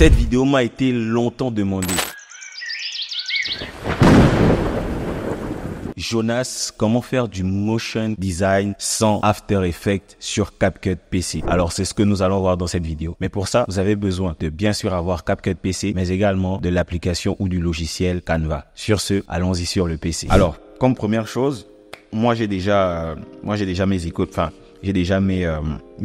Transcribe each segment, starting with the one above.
Cette vidéo m'a été longtemps demandée. Jonas, comment faire du motion design sans After Effects sur CapCut PC? Alors, c'est ce que nous allons voir dans cette vidéo. Mais pour ça, vous avez besoin de bien sûr avoir CapCut PC, mais également de l'application ou du logiciel Canva. Sur ce, allons-y sur le PC. Alors, comme première chose, moi j'ai déjà mes icônes, j'ai déjà mes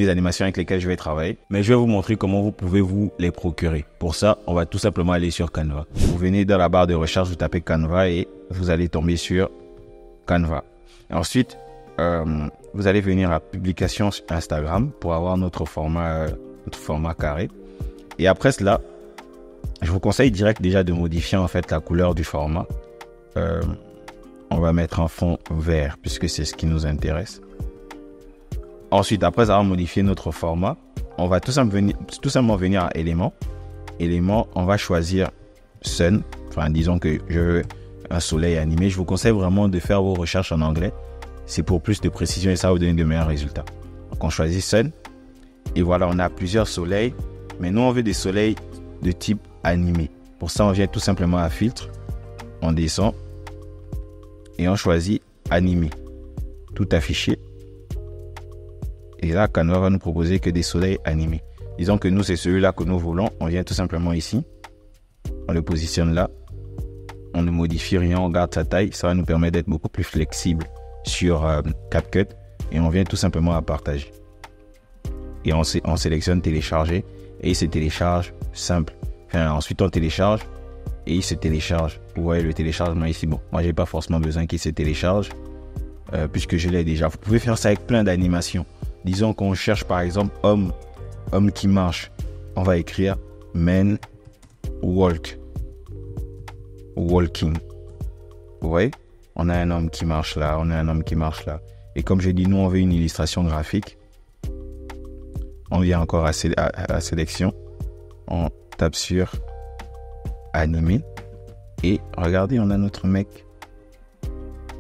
animations avec lesquelles je vais travailler. Mais je vais vous montrer comment vous pouvez vous les procurer. Pour ça, on va tout simplement aller sur Canva. Vous venez dans la barre de recherche, vous tapez Canva et vous allez tomber sur Canva. Et ensuite, vous allez venir à publication sur Instagram pour avoir notre format carré. Et après cela, je vous conseille direct déjà de modifier en fait la couleur du format. On va mettre un fond vert puisque c'est ce qui nous intéresse. Ensuite, après avoir modifié notre format, on va tout simplement venir à éléments. Éléments, on va choisir Sun. Disons que je veux un soleil animé. Je vous conseille vraiment de faire vos recherches en anglais. C'est pour plus de précision et ça va vous donner de meilleurs résultats. Donc, on choisit Sun. Et voilà, on a plusieurs soleils. Mais nous, on veut des soleils de type animé. Pour ça, on vient tout simplement à filtre. On descend. Et on choisit animé. Tout affiché. Et là, Canva va nous proposer que des soleils animés. Disons que nous, c'est celui-là que nous voulons. On vient tout simplement ici. On le positionne là. On ne modifie rien, on garde sa taille. Ça va nous permettre d'être beaucoup plus flexible sur CapCut. Et on vient tout simplement à partager. Et on sélectionne télécharger. Et il se télécharge simple. Ensuite, on télécharge. Et il se télécharge. Vous voyez le téléchargement ici. Bon, moi, j'ai pas forcément besoin qu'il se télécharge. Puisque je l'ai déjà. Vous pouvez faire ça avec plein d'animations. Disons qu'on cherche par exemple homme qui marche. On va écrire man walking. Vous voyez? On a un homme qui marche là, Et comme j'ai dit, nous on veut une illustration graphique. On vient encore à sélection. On tape sur animé. Et regardez, on a notre mec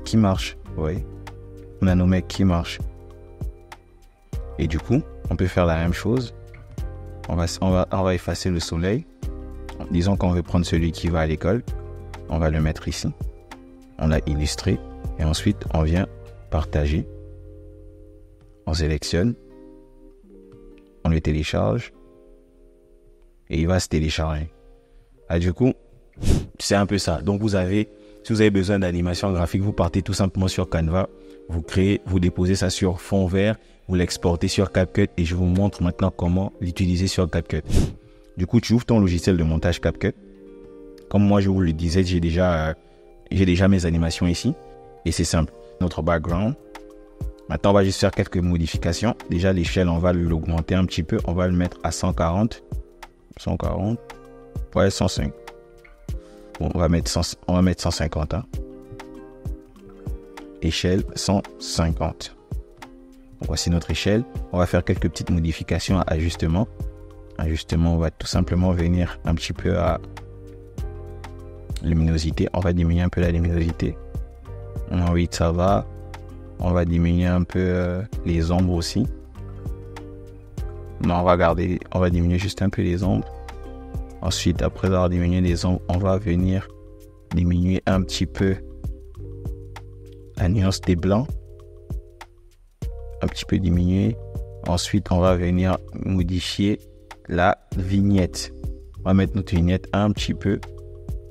qui marche. Vous voyez? On a nos mecs qui marchent. Et du coup, on peut faire la même chose. On va effacer le soleil. Disons qu'on veut prendre celui qui va à l'école. On va le mettre ici. On l'a illustré. Et ensuite, on vient partager. On sélectionne. On le télécharge. Et il va se télécharger. Du coup, c'est un peu ça. Donc, si vous avez besoin d'animation graphique, vous partez tout simplement sur Canva. Vous déposez ça sur fond vert. Vous l'exportez sur CapCut. Et je vous montre maintenant comment l'utiliser sur CapCut. Du coup, tu ouvres ton logiciel de montage CapCut. Comme moi, je vous le disais, j'ai déjà mes animations ici. Et c'est simple. Notre background. Maintenant, on va juste faire quelques modifications. Déjà, l'échelle, on va l'augmenter un petit peu. On va le mettre à 140. 140. Ouais, 105. Bon, on va mettre 150. Échelle 150. Donc, voici notre échelle. On va faire quelques petites modifications à ajustement. Ajustement, on va tout simplement venir un petit peu à luminosité. On va diminuer un peu la luminosité. Oui, ça va. On va diminuer un peu les ombres aussi. Non, on va diminuer juste un peu les ombres. Ensuite, après avoir diminué les ombres, on va venir diminuer un petit peu la nuance des blancs. Un petit peu diminuer. Ensuite, on va venir modifier la vignette. On va mettre notre vignette un petit peu.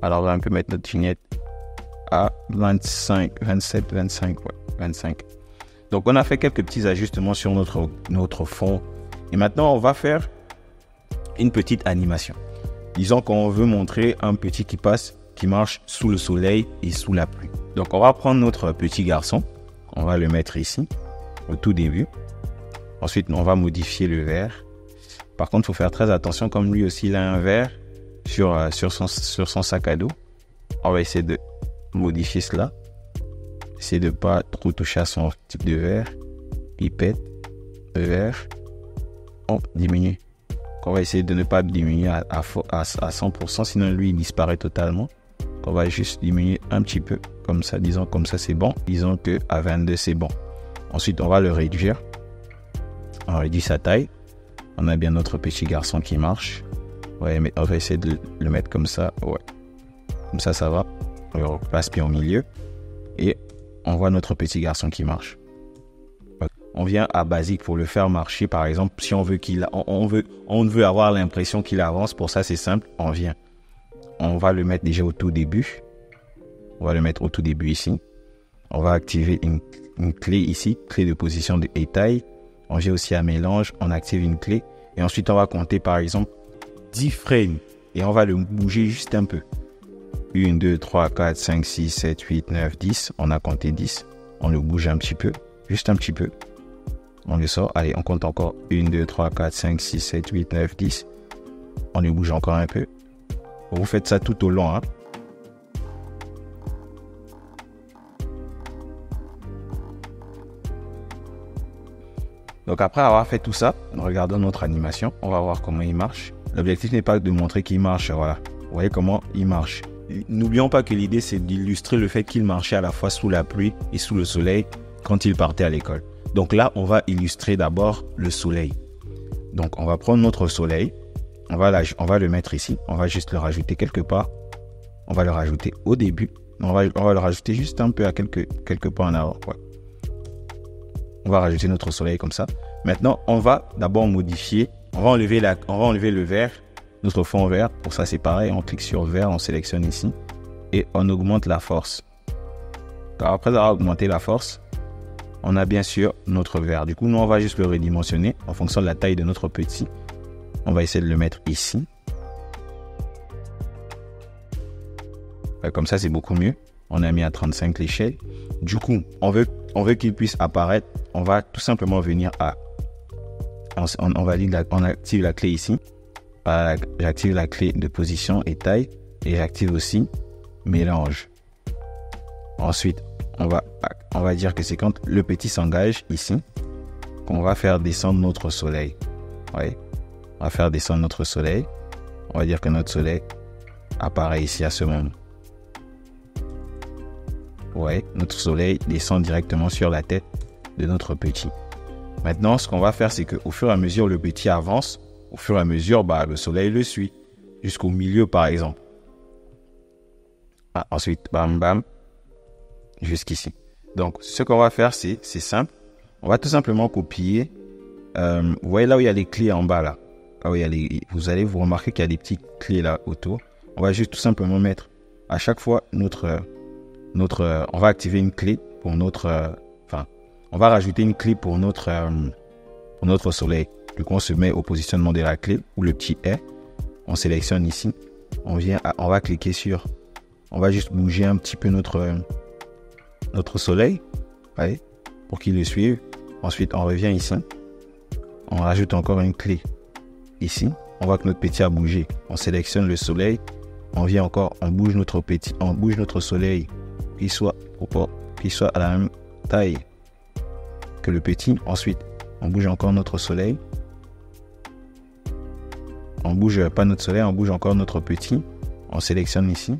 Alors, on va un peu mettre notre vignette à 25. Donc, on a fait quelques petits ajustements sur notre fond. Et maintenant, on va faire une petite animation. Disons qu'on veut montrer un petit qui marche sous le soleil et sous la pluie. Donc, on va prendre notre petit garçon. On va le mettre ici, au tout début. Ensuite, on va modifier le vert. Par contre, il faut faire très attention, comme lui aussi, il a un vert sur son sac à dos. On va essayer de modifier cela. Essayer de ne pas trop toucher à son type de vert. Pipette, vert. On diminue. On va essayer de ne pas diminuer à 100%, sinon lui, il disparaît totalement. On va juste diminuer un petit peu, comme ça. Disons comme ça, c'est bon. Disons qu'à 22, c'est bon. Ensuite, on va le réduire. On réduit sa taille. On a bien notre petit garçon qui marche. Ouais, mais on va essayer de le mettre comme ça. Ouais. Comme ça va. On le replace puis au milieu. Et on voit notre petit garçon qui marche. On vient à basique pour le faire marcher. Par exemple, si on veut on veut avoir l'impression qu'il avance. Pour ça, c'est simple. On vient. On va le mettre déjà au tout début. On va le mettre au tout début ici. On va activer une clé ici. Clé de position et taille. On vient aussi à mélange. On active une clé. Et ensuite, on va compter par exemple 10 frames. Et on va le bouger juste un peu. 1, 2, 3, 4, 5, 6, 7, 8, 9, 10. On a compté 10. On le bouge un petit peu. Juste un petit peu. On le sort. Allez, on compte encore. 1, 2, 3, 4, 5, 6, 7, 8, 9, 10. On le bouge encore un peu. Vous faites ça tout au long. Hein. Donc après avoir fait tout ça, regardons notre animation. On va voir comment il marche. L'objectif n'est pas de montrer qu'il marche. Voilà. Vous voyez comment il marche. N'oublions pas que l'idée, c'est d'illustrer le fait qu'il marchait à la fois sous la pluie et sous le soleil quand il partait à l'école. Donc là, on va illustrer d'abord le soleil. Donc, on va prendre notre soleil. On va le mettre ici. On va juste le rajouter quelque part. On va le rajouter au début. On va le rajouter juste un peu à quelque part en avant. Ouais. On va rajouter notre soleil comme ça. Maintenant, on va d'abord modifier. On va enlever le vert, notre fond vert. Pour ça, c'est pareil. On clique sur vert, on sélectionne ici. Et on augmente la force. Alors, après avoir augmenté la force, on a bien sûr notre vert. Du coup, nous, on va juste le redimensionner en fonction de la taille de notre petit. On va essayer de le mettre ici. Comme ça, c'est beaucoup mieux. On a mis à 35 l'échelle. Du coup, on veut qu'il puisse apparaître. On va tout simplement venir à... On active la clé ici. J'active la clé de position et taille. Et j'active aussi mélange. Ensuite, on va dire que c'est quand le petit s'engage ici qu'on va faire descendre notre soleil. Ouais. On va faire descendre notre soleil. On va dire que notre soleil apparaît ici à ce moment. Ouais, notre soleil descend directement sur la tête de notre petit. Maintenant, ce qu'on va faire, c'est qu'au fur et à mesure le petit avance, au fur et à mesure, le soleil le suit. Jusqu'au milieu, par exemple. Ensuite, bam, bam. Jusqu'ici. Donc, ce qu'on va faire, c'est simple. On va tout simplement copier. Vous voyez là où il y a les clés en bas, là. Là où il y a vous allez vous remarquer qu'il y a des petites clés là autour. On va juste tout simplement mettre à chaque fois on va activer une clé pour on va rajouter une clé pour notre soleil. Du coup, on se met au positionnement de la clé où le petit est. On sélectionne ici. On va cliquer sur. On va juste bouger un petit peu notre soleil, ouais, pour qu'il le suive. Ensuite, on revient ici. On rajoute encore une clé ici. On voit que notre petit a bougé. On sélectionne le soleil. On vient encore, on bouge notre soleil, qu'il soit à la même taille que le petit. Ensuite, on bouge encore notre soleil. On bouge pas notre soleil, on bouge encore notre petit. On sélectionne ici.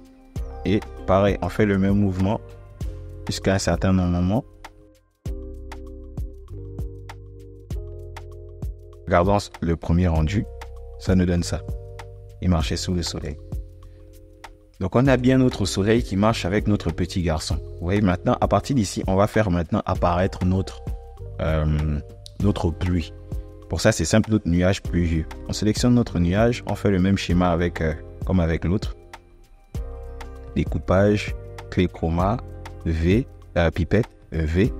Et pareil, on fait le même mouvement jusqu'à un certain moment. Regardons le premier rendu. Ça nous donne ça. Il marchait sous le soleil. Donc, on a bien notre soleil qui marche avec notre petit garçon. Vous voyez, maintenant, à partir d'ici, on va faire maintenant apparaître notre pluie. Pour ça, c'est simple, notre nuage pluvieux. On sélectionne notre nuage, on fait le même schéma comme avec l'autre. Découpage, clé chroma, V, pipette, V,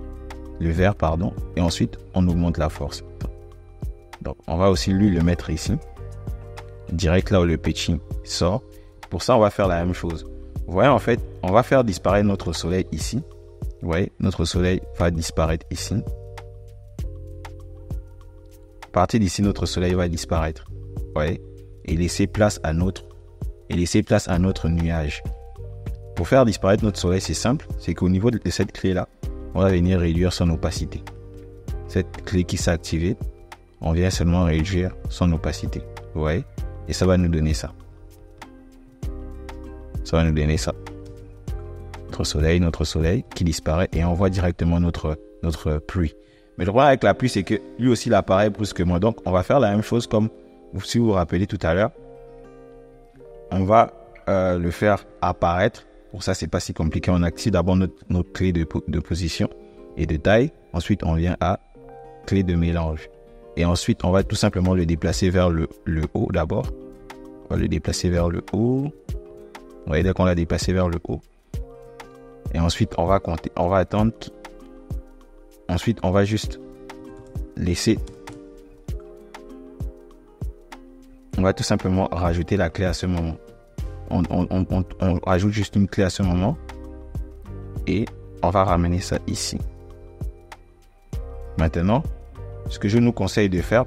le vert, pardon. Et ensuite, on augmente la force. Donc, on va aussi lui le mettre ici. Direct là où le petit sort. Pour ça, on va faire la même chose. Vous voyez, en fait, on va faire disparaître notre soleil ici. Vous voyez, notre soleil va disparaître ici. À partir d'ici, notre soleil va disparaître. Vous voyez, et laisser place à notre nuage. Pour faire disparaître notre soleil, c'est simple. C'est qu'au niveau de cette clé-là, on va venir réduire son opacité. Cette clé qui s'est activée, on vient seulement réduire son opacité. Vous voyez, et ça va nous donner ça. Ça va nous donner ça. Notre soleil qui disparaît et on voit directement notre pluie. Mais le problème avec la pluie, c'est que lui aussi, il apparaît brusquement. Donc, on va faire la même chose comme si vous vous rappelez tout à l'heure. on va le faire apparaître. Pour ça, c'est pas si compliqué. On active d'abord notre clé de position et de taille. Ensuite, on vient à clé de mélange. Et ensuite, on va tout simplement le déplacer vers le haut d'abord. On va le déplacer vers le haut. Vous voyez, dès qu'on l'a déplacé vers le haut. Et ensuite, on va compter. On va attendre. Ensuite, on va juste laisser. On va tout simplement rajouter la clé à ce moment. On rajoute juste une clé à ce moment. Et on va ramener ça ici. Maintenant, ce que je nous conseille de faire,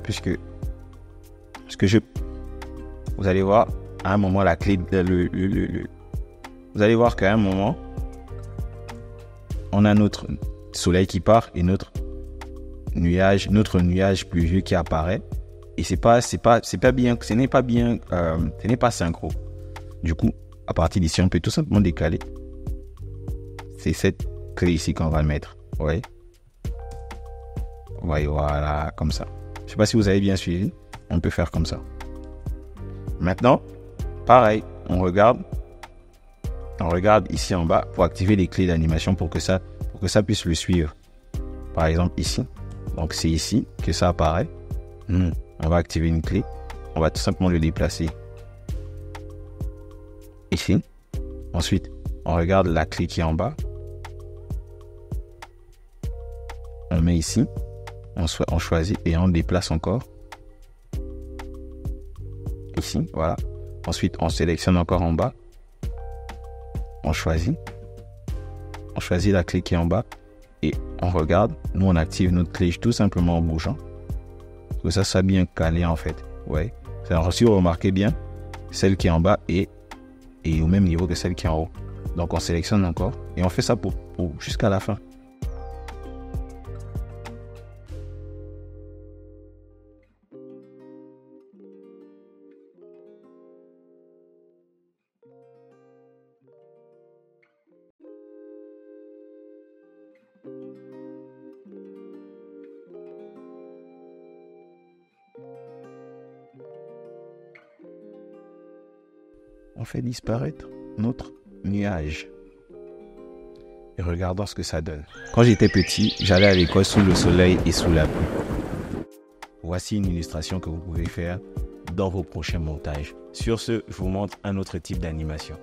vous allez voir, à un moment, la clé, vous allez voir qu'à un moment, on a notre soleil qui part et notre nuage pluvieux qui apparaît. Et ce n'est pas synchro. Du coup, à partir d'ici, on peut tout simplement décaler. C'est cette clé ici qu'on va mettre. Vous voyez? Voilà, comme ça. Je ne sais pas si vous avez bien suivi. On peut faire comme ça. Maintenant, pareil, on regarde ici en bas pour activer les clés d'animation pour que ça puisse le suivre. Par exemple ici. Donc c'est ici que ça apparaît. On va activer une clé. On va tout simplement le déplacer ici. Ensuite, on regarde la clé qui est en bas. On met ici. On choisit et on déplace encore. Ici, voilà. Ensuite, on sélectionne encore en bas. On choisit la clé qui est en bas et on regarde. Nous, on active notre clé tout simplement en bougeant. Pour que ça soit bien calé en fait. Ouais. Alors, si vous remarquez bien, celle qui est en bas est au même niveau que celle qui est en haut. Donc, on sélectionne encore et on fait ça pour jusqu'à la fin. On fait disparaître notre nuage. Et regardons ce que ça donne. Quand j'étais petit, j'allais à l'école sous le soleil et sous la pluie. Voici une illustration que vous pouvez faire dans vos prochains montages. Sur ce, je vous montre un autre type d'animation.